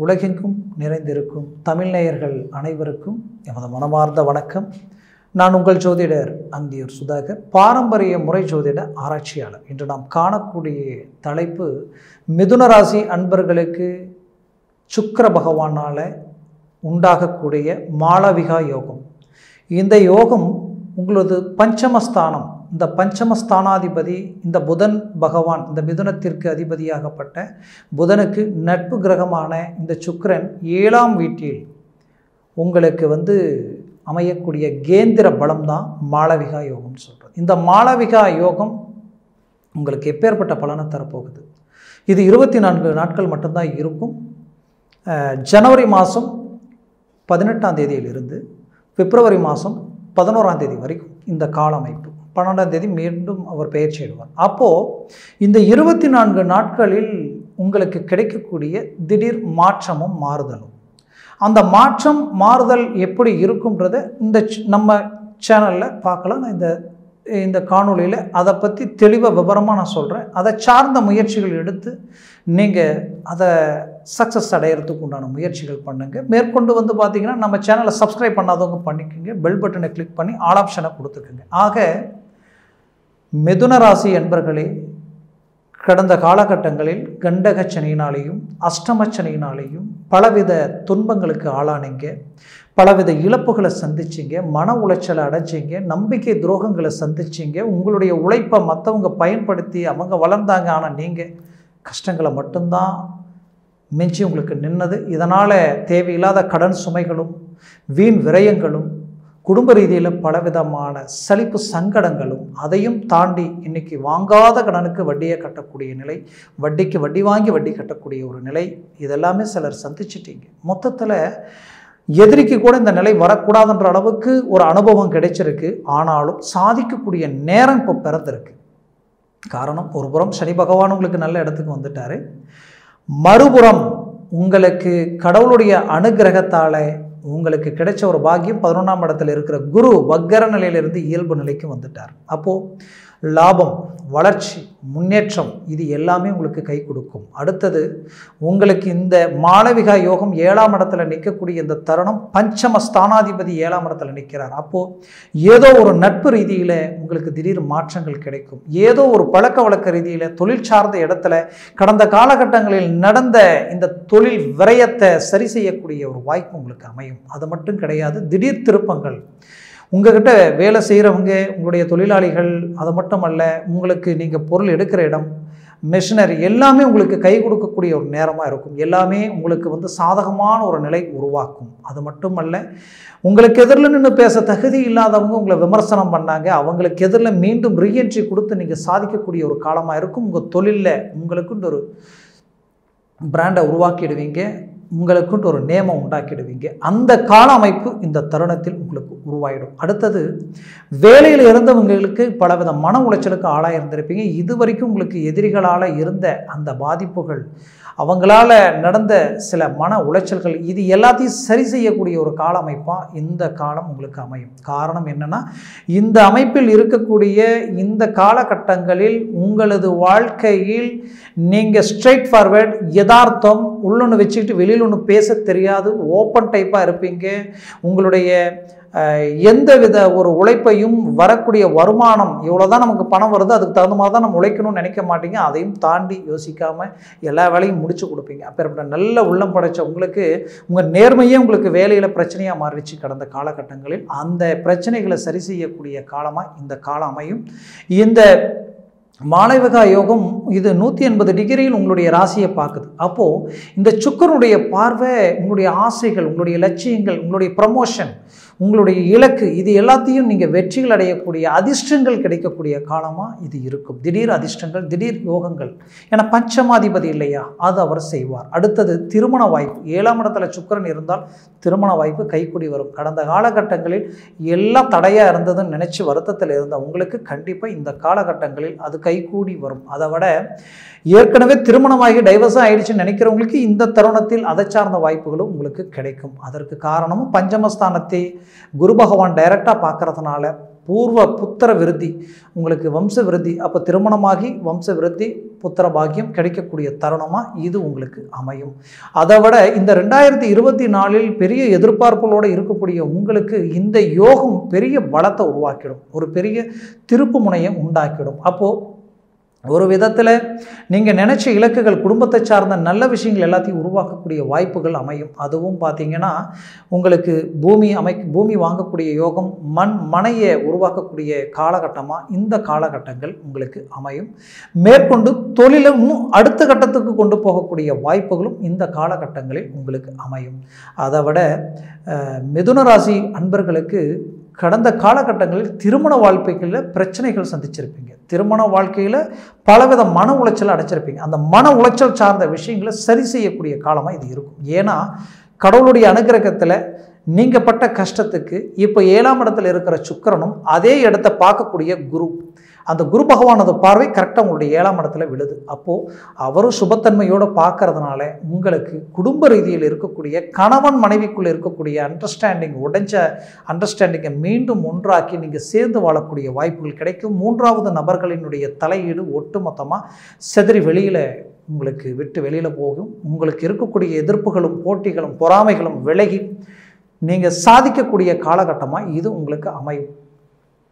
உலகெங்கும் நிறைந்திருக்கும் தமிழ் நேயர்கள் அனைவருக்கும் எமது மனமார்ந்த வணக்கம். நான் உங்கள் ஜோதிடர் அந்தியூர் சுதாகர், பாரம்பரிய முறை ஜோதிட ஆராய்ச்சியாளர். இன்று நாம் காணக்கூடிய தலைப்பு மிதுன ராசி அன்பர்களுக்கு சுக்கிர பகவானால் உண்டாகக்கூடிய மாளவிகா யோகம். இந்த யோகம் உங்களது பஞ்சமஸ்தானம், இந்த பஞ்சமஸ்தானாதிபதி இந்த புதன் பகவான், இந்த மிதுனத்திற்கு அதிபதியாகப்பட்ட புதனுக்கு நட்பு கிரகமான இந்த சுக்கிரன் 7ஆம் வீட்டில் உங்களுக்கு அமையக்கூடிய கேந்திர பலம் தான் மாளவிகா யோகம்னு சொல்கிறது. இந்த மாளவிகா யோகம் உங்களுக்கு எப்பேற்பட்ட பலனை தரப்போகுது? இது 24 நாட்கள் மட்டும்தான் இருக்கும். ஜனவரி மாதம் 18ஆம் தேதியிலிருந்து பிப்ரவரி மாதம் 11ஆம் தேதி வரைக்கும் இந்த கால அமைப்பு. 12ஆம் தேதி மீண்டும் அவர் பெயர்ச்சி அடைவார். அப்போது இந்த 24 நாட்களில் உங்களுக்கு கிடைக்கக்கூடிய திடீர் மாற்றமும் மாறுதலும், அந்த மாற்றம் மாறுதல் எப்படி இருக்கும்ன்றதை இந்த நம்ம சேனலில் பார்க்கலாம். நான் இந்த காணொலியில் அதை பற்றி தெளிவாக விவரமாக நான் சொல்கிறேன். அதை சார்ந்த முயற்சிகள் எடுத்து நீங்கள் அதை சக்ஸஸ் அடையிறதுக்கு உண்டான முயற்சிகள் பண்ணுங்கள். மேற்கொண்டு பார்த்திங்கன்னா நம்ம சேனலை சப்ஸ்கிரைப் பண்ணாதவங்க பண்ணிக்கோங்க, பெல் பட்டனை கிளிக் பண்ணி ஆல் ஆப்ஷனை கொடுத்துக்குங்க. ஆக மிதுன ராசி என்பர்களே, கடந்த காலகட்டங்களில் கண்டகச்சனையினாலேயும் அஷ்டமச்சனையினாலேயும் பலவித துன்பங்களுக்கு ஆளானீங்க, பலவித இழப்புகளை சந்திச்சிங்க, மன உளைச்சலை அடைஞ்சிங்க, நம்பிக்கை துரோகங்களை சந்திச்சிங்க. உங்களுடைய உழைப்பை மற்றவங்க பயன்படுத்தி அவங்க வளர்ந்தாங்க, ஆனால் நீங்கள் கஷ்டங்களை மட்டும்தான் மிஞ்சி உங்களுக்கு நின்னது. இதனால் தேவையில்லாத கடன் சுமைகளும் வீண் விரயங்களும் குடும்ப ரீதியில் பலவிதமான சலிப்பு சங்கடங்களும், அதையும் தாண்டி இன்றைக்கி வாங்காத கடனுக்கு வட்டியை கட்டக்கூடிய நிலை, வட்டிக்கு வட்டி வாங்கி வட்டி கட்டக்கூடிய ஒரு நிலை, இதெல்லாமே சிலர் சந்திச்சிட்டீங்க. மொத்தத்தில் எதிரிக்கு கூட இந்த நிலை வரக்கூடாதுன்ற அளவுக்கு ஒரு அனுபவம் கிடைச்சிருக்கு. ஆனாலும் சாதிக்கக்கூடிய நேரம் இப்போ பிறந்திருக்கு. காரணம், ஒரு புறம் சனி பகவான் உங்களுக்கு நல்ல இடத்துக்கு வந்துட்டார், மறுபுறம் உங்களுக்கு கடவுளுடைய அனுகிரகத்தால் உங்களுக்கு கிடைச்ச ஒரு பாக்கியம் 11ஆம் இடத்துல இருக்கிற குரு வக்கர நிலையிலிருந்து இயல்பு நிலைக்கு வந்துட்டார். அப்போது லாபம், வளர்ச்சி, முன்னேற்றம் இது எல்லாமே உங்களுக்கு கை கொடுக்கும். அடுத்தது உங்களுக்கு இந்த மாளவிகா யோகம் 7ஆம் இடத்துல நிற்கக்கூடிய இந்த தருணம், பஞ்சம ஸ்தானாதிபதி 7ஆம் இடத்துல நிற்கிறார். அப்போது ஏதோ ஒரு நட்பு ரீதியில் உங்களுக்கு திடீர் மாற்றங்கள் கிடைக்கும். ஏதோ ஒரு பழக்க வழக்க ரீதியில் தொழில் சார்ந்த இடத்துல கடந்த காலகட்டங்களில் நடந்த இந்த தொழில் விரயத்தை சரி செய்யக்கூடிய ஒரு வாய்ப்பு உங்களுக்கு அமையும். அது மட்டும் கிடையாது, திடீர் திருப்பங்கள் உங்கள்கிட்ட வேலை செய்கிறவங்க, உங்களுடைய தொழிலாளிகள், அது மட்டுமல்ல உங்களுக்கு நீங்கள் பொருள் எடுக்கிற இடம், மெஷினரி எல்லாமே உங்களுக்கு கை கொடுக்கக்கூடிய ஒரு நேரமாக இருக்கும். எல்லாமே உங்களுக்கு சாதகமான ஒரு நிலை உருவாக்கும். அது மட்டுமல்ல, உங்களுக்கு எதிரில் நின்று பேச தகுதி இல்லாதவங்க உங்களை விமர்சனம் பண்ணாங்க, அவங்களுக்கு எதிரில் மீண்டும் ரீஎன்ட்ரி கொடுத்து நீங்கள் சாதிக்கக்கூடிய ஒரு காலமாக இருக்கும். உங்கள் தொழிலில் உங்களுக்குன்னு ஒரு பிராண்டை உருவாக்கிடுவீங்க, உங்களுக்குன்ட்டு ஒரு நேமம் உண்டாக்கிடுவீங்க. அந்த கால அமைப்பு இந்த தருணத்தில் உங்களுக்கு உருவாயிடும். அடுத்தது, வேலையில் இருந்தவங்களுக்கு பலவித மன உளைச்சலுக்கு ஆளாக இருந்திருப்பீங்க. இதுவரைக்கும் உங்களுக்கு எதிரிகளால் இருந்த அந்த பாதிப்புகள், அவங்களால நடந்த சில மன உளைச்சல்கள், இது எல்லாத்தையும் சரி செய்யக்கூடிய ஒரு கால அமைப்பாக இந்த காலம் உங்களுக்கு அமையும். காரணம் என்னென்னா, இந்த அமைப்பில் இருக்கக்கூடிய இந்த காலகட்டங்களில் உங்களது வாழ்க்கையில் நீங்கள் ஸ்ட்ரெயிட் ஃபார்வர்ட், யதார்த்தம், உள்ளொன்று வச்சுக்கிட்டு வெளியில் ஒன்று பேச தெரியாது, ஓப்பன் டைப்பாக இருப்பீங்க. உங்களுடைய எந்த வித ஒரு உழைப்பையும், வரக்கூடிய வருமானம் இவ்வளோதான் நமக்கு பணம் வருது, அதுக்கு தகுந்த மாதிரி தான் நம்ம உழைக்கணும்னு நினைக்க மாட்டீங்க. அதையும் தாண்டி யோசிக்காமல் எல்லா வேலையும் முடிச்சு கொடுப்பீங்க. அப்பேற்பட்ட நல்ல உள்ளம் படைச்ச உங்களுக்கு உங்கள் நேர்மையே உங்களுக்கு வேலையில் பிரச்சனையாக மாறிடுச்சு கடந்த காலகட்டங்களில். அந்த பிரச்சனைகளை சரி செய்யக்கூடிய காலமாக இந்த காலம் அமையும். இந்த மாளவிகா யோகம் இது 180 டிகிரியில் உங்களுடைய ராசியை பார்க்குது. அப்போது இந்த சுக்கிரனுடைய பார்வை உங்களுடைய ஆசைகள், உங்களுடைய லட்சியங்கள், உங்களுடைய ப்ரமோஷன், உங்களுடைய இலக்கு, இது எல்லாத்தையும் நீங்கள் வெற்றிகள் அடையக்கூடிய, அதிர்ஷ்டங்கள் கிடைக்கக்கூடிய காலமாக இது இருக்கும். திடீர் அதிர்ஷ்டங்கள், திடீர் யோகங்கள். ஏன்னா பஞ்சமாதிபதி இல்லையா, அது அவர் செய்வார். அடுத்தது திருமண வாய்ப்பு. 7ஆம் இடத்துல சுக்கிரன் இருந்தால் திருமண வாய்ப்பு கைக்கூடி வரும். கடந்த காலகட்டங்களில் எல்லாம் தடையாக இருந்ததுன்னு நினச்சி வருத்தத்தில் இருந்த உங்களுக்கு கண்டிப்பாக இந்த காலகட்டங்களில் அது கைக்கூடி வரும். அதை விட ஏற்கனவே திருமணமாகி டைவர்ஸாக ஆயிடுச்சுன்னு நினைக்கிறவங்களுக்கு இந்த தருணத்தில் அதை சார்ந்த வாய்ப்புகளும் உங்களுக்கு கிடைக்கும். அதற்கு காரணமும் பஞ்சமஸ்தானத்தை குரு பகவான் டைரக்டாக பார்க்கறதுனால பூர்வ புத்திர விருத்தி, உங்களுக்கு வம்ச விருத்தி, அப்போ திருமணமாகி வம்ச விருத்தி புத்திர பாக்கியம் கிடைக்கக்கூடிய தருணமாக இது உங்களுக்கு அமையும். அதை விட இந்த 2024 பெரிய எதிர்பார்ப்புகளோடு இருக்கக்கூடிய உங்களுக்கு இந்த யோகம் பெரிய பலத்தை உருவாக்கிடும், ஒரு பெரிய திருப்பு முனையை உண்டாக்கிடும். அப்போது ஒரு விதத்தில் நீங்கள் நினச்ச இலக்குகள், குடும்பத்தை சார்ந்த நல்ல விஷயங்கள் எல்லாத்தையும் உருவாக்கக்கூடிய வாய்ப்புகள் அமையும். அதுவும் பார்த்திங்கன்னா உங்களுக்கு பூமி வாங்கக்கூடிய யோகம், மனையை உருவாக்கக்கூடிய காலகட்டமாக இந்த காலகட்டங்கள் உங்களுக்கு அமையும். மேற்கொண்டு தொழிலை இன்னும் அடுத்த கட்டத்துக்கு கொண்டு போகக்கூடிய வாய்ப்புகளும் இந்த காலகட்டங்களில் உங்களுக்கு அமையும். அதை விட மிதுன ராசி அன்பர்களுக்கு கடந்த காலகட்டங்களில் திருமண வாழ்க்கையில் பிரச்சனைகள் சந்திச்சிருப்பீங்க, திருமண வாழ்க்கையில் பலவித மன உளைச்சல் அடைச்சிருப்பீங்க. அந்த மன உளைச்சல் சார்ந்த விஷயங்களை சரி செய்யக்கூடிய காலமாக இது இருக்கும். ஏன்னா கடவுளுடைய அனுகிரகத்தில் நீங்கள் பட்ட கஷ்டத்துக்கு இப்போ 7ஆம் இடத்துல இருக்கிற சுக்கிரனும் அதே இடத்தை பார்க்கக்கூடிய குரு, அந்த குரு பகவானது பார்வை கரெக்டாக உங்களுடைய 7ஆம் இடத்துல விழுது. அப்போது அவரும் சுபத்தன்மையோடு பார்க்கறதுனால உங்களுக்கு குடும்ப ரீதியில் இருக்கக்கூடிய கணவன் மனைவிக்குள்ளே இருக்கக்கூடிய உடைஞ்ச அண்டர்ஸ்டாண்டிங்கை மீண்டும் ஒன்றாக்கி நீங்கள் சேர்ந்து வாழக்கூடிய வாய்ப்புகள் கிடைக்கும். 3வது நபர்களினுடைய தலையீடு ஒட்டுமொத்தமாக செதறி உங்களுக்கு விட்டு வெளியில் போகும். உங்களுக்கு இருக்கக்கூடிய எதிர்ப்புகளும் போட்டிகளும் பொறாமைகளும் விலகி நீங்கள் சாதிக்கக்கூடிய காலகட்டமாக இது உங்களுக்கு அமையும்.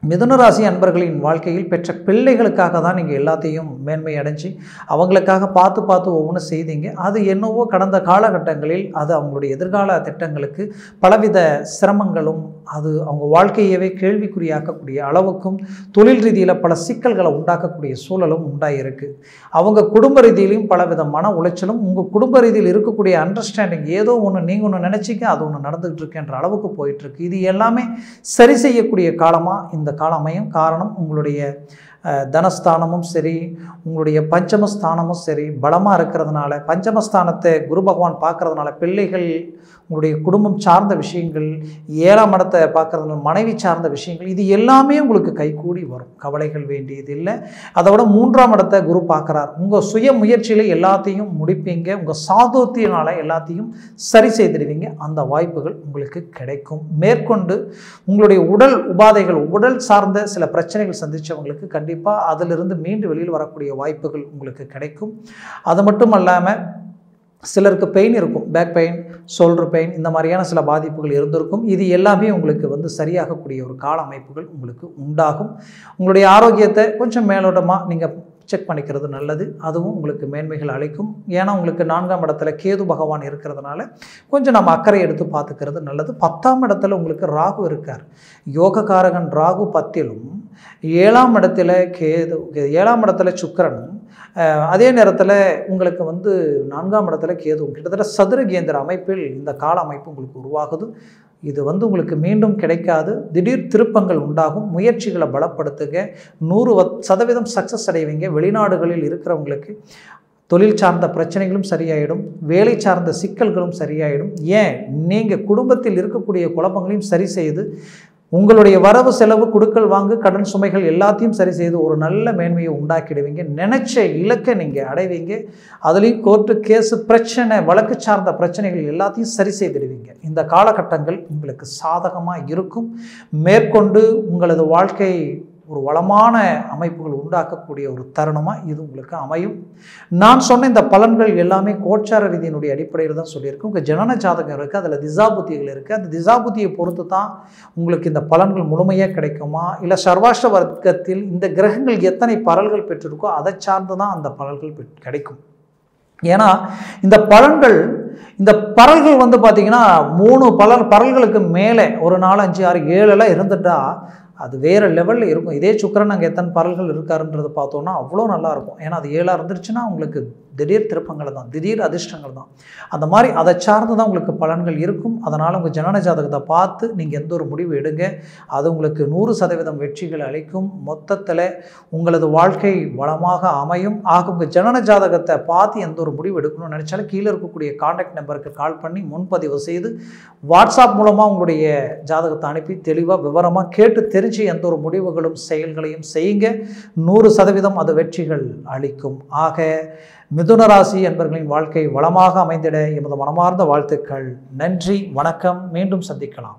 மிதுனராசி அன்பர்களின் வாழ்க்கையில் பெற்ற பிள்ளைகளுக்காக தான் நீங்கள் எல்லாத்தையும் மேன்மை அடைஞ்சு அவங்களுக்காக பார்த்து ஒவ்வொன்றும் செய்தீங்க. அது என்னவோ கடந்த காலகட்டங்களில் அது அவங்களுடைய எதிர்கால திட்டங்களுக்கு பலவித சிரமங்களும், அது அவங்க வாழ்க்கையவே கேள்விக்குறியாக்கக்கூடிய அளவுக்கும் தொழில் ரீதியில் பல சிக்கல்களை உண்டாக்கக்கூடிய சூழலும் உண்டாயிருக்கு. அவங்க குடும்ப ரீதியிலையும் பலவித மன உளைச்சலும், உங்கள் குடும்ப ரீதியில் இருக்கக்கூடிய அண்டர்ஸ்டாண்டிங் ஏதோ ஒன்று நீங்கள் ஒன்று நினச்சிக்க அது ஒன்று நடந்துகிட்டு இருக்குன்ற அளவுக்கு போயிட்டுருக்கு. இது எல்லாமே சரி செய்யக்கூடிய காலமாக இந்த காலம் அமையும். காரணம், உங்களுடைய தனஸ்தானமும் சரி, உங்களுடைய பஞ்சமஸ்தானமும் சரி பலமாக இருக்கிறதுனால, பஞ்சமஸ்தானத்தை குரு பகவான் பார்க்கறதுனால பிள்ளைகள், உங்களுடைய குடும்பம் சார்ந்த விஷயங்கள், 7ஆம் இடத்தை பார்க்கறதுனால மனைவி சார்ந்த விஷயங்கள், இது எல்லாமே உங்களுக்கு கைகூடி வரும். கவலைகள் வேண்டியது இல்லை. அதை விட 3ஆம் இடத்தை குரு பார்க்குறார். உங்கள் சுய முயற்சியில் எல்லாத்தையும் முடிப்பீங்க, உங்கள் சாதுர்த்தியினால் எல்லாத்தையும் சரி செய்திடுவீங்க. அந்த வாய்ப்புகள் உங்களுக்கு கிடைக்கும். மேற்கொண்டு உங்களுடைய உடல் உபாதைகள், உடல் சார்ந்த சில பிரச்சனைகள் சந்தித்தவங்களுக்கு கண்டிப்பாக அதிலிருந்து மீண்டு வெளியில் வரக்கூடிய வாய்ப்புகள் உங்களுக்கு கிடைக்கும். அது மட்டும் இல்லாமல் சிலருக்கு பெயின் இருக்கும், பேக் பெயின், ஷோல்டர் பெயின், இந்த மாதிரியான சில பாதிப்புகள் இருந்திருக்கும். இது எல்லாமே உங்களுக்கு சரியாகக்கூடிய ஒரு கால அமைப்புகள் உங்களுக்கு உண்டாகும். உங்களுடைய ஆரோக்கியத்தை கொஞ்சம் மேலோட்டமாக நீங்கள் செக் பண்ணிக்கிறது நல்லது. அதுவும் உங்களுக்கு மேன்மைகள் அளிக்கும். ஏன்னா உங்களுக்கு 4ஆம் இடத்துல கேது பகவான் இருக்கிறதுனால கொஞ்சம் நம்ம அக்கறை எடுத்து பார்த்துக்கிறது நல்லது. 10ஆம் இடத்துல உங்களுக்கு ராகு இருக்கார். யோகக்காரகன் ராகு 10லும், 7ஆம் இடத்துல கேது, 7ஆம் இடத்துல சுக்கிரனும், அதே நேரத்தில் உங்களுக்கு 4ஆம் இடத்துல கேதுவும், கிட்டத்தட்ட சதுரகேந்திர அமைப்பில் இந்த கால அமைப்பு உங்களுக்கு உருவாகுது. இது உங்களுக்கு மீண்டும் கிடைக்காது. திடீர் திருப்பங்கள் உண்டாகும். முயற்சிகளை பலப்படுத்துங்க. 100% சக்ஸஸ் அடைவீங்க. வெளிநாடுகளில் இருக்கிறவங்களுக்கு தொழில் சார்ந்த பிரச்சனைகளும் சரியாயிடும், வேலை சார்ந்த சிக்கல்களும் சரியாயிடும். ஏன், நீங்கள் குடும்பத்தில் இருக்கக்கூடிய குழப்பங்களையும் சரி செய்து உங்களுடைய வரவு செலவு, கொடுக்கல் வாங்கு, கடன் சுமைகள் எல்லாத்தையும் சரி செய்து ஒரு நல்ல மேன்மையை உண்டாக்கிடுவீங்க. நினைச்ச இலக்கை நீங்கள் அடைவீங்க. அதுலேயும் கோர்ட்டு கேஸு பிரச்சனை, வழக்கு சார்ந்த பிரச்சனைகள் எல்லாத்தையும் சரி செய்திடுவீங்க. இந்த காலகட்டங்கள் உங்களுக்கு சாதகமாக இருக்கும். மேற்கொண்டு உங்களது வாழ்க்கை ஒரு வளமான அமைப்புகள் உண்டாக்கக்கூடிய ஒரு தருணமாக இது உங்களுக்கு அமையும். நான் சொன்ன இந்த பலன்கள் எல்லாமே கோச்சார ரீதியினுடைய அடிப்படையில் தான் சொல்லியிருக்கேன். உங்கள் ஜனன ஜாதகம் இருக்குது, அதில் திசாபுத்திகள் இருக்குது. அந்த திசாபுத்தியை பொறுத்து தான் உங்களுக்கு இந்த பலன்கள் முழுமையாக கிடைக்குமா, இல்லை சர்வாஷ்ட வர்க்கத்தில் இந்த கிரகங்கள் எத்தனை பலன்கள் பெற்றிருக்கோ அதை சார்ந்து தான் அந்த பலன்கள் கிடைக்கும். ஏன்னா இந்த பலன்கள் பார்த்தீங்கன்னா 3 பலன்களுக்கு மேலே ஒரு 4, 5, 6, 7 இருந்துட்டா அது வேறு லெவலில் இருக்கும். இதே சுக்கிரன் அங்கே எத்தனை பலன்கள் இருக்காருன்றது பார்த்தோன்னா அவ்வளோ நல்லாயிருக்கும். ஏன்னா அது 7 இருந்துருச்சுன்னா உங்களுக்கு திடீர் திருப்பங்கள் தான், திடீர் அதிர்ஷ்டங்கள் தான். அந்த மாதிரி அதை சார்ந்து தான் உங்களுக்கு பலன்கள் இருக்கும். அதனால் உங்கள் ஜனன ஜாதகத்தை பார்த்து நீங்கள் எந்த ஒரு முடிவு எடுங்க. அது உங்களுக்கு 100% வெற்றிகள் அளிக்கும். மொத்தத்தில் உங்களது வாழ்க்கை வளமாக அமையும். உங்கள் ஜனன ஜாதகத்தை பார்த்து எந்த ஒரு முடிவு எடுக்கணும்னு நினச்சாலும் கீழே இருக்கக்கூடிய கான்டாக்ட் நம்பருக்கு கால் பண்ணி முன்பதிவு செய்து வாட்ஸ்அப் மூலமாக உங்களுடைய ஜாதகத்தை அனுப்பி தெளிவாக விவரமாக கேட்டு தெரிஞ்சு எந்த ஒரு முடிவுகளும் செயல்களையும் செய்யுங்க. 100% அது வெற்றிகள் அளிக்கும். ஆக மிதுன ராசி என்பவர்களின் வாழ்க்கை வளமாக அமைந்திட எமது மனமார்ந்த வாழ்த்துக்கள். நன்றி, வணக்கம். மீண்டும் சந்திக்கலாம்.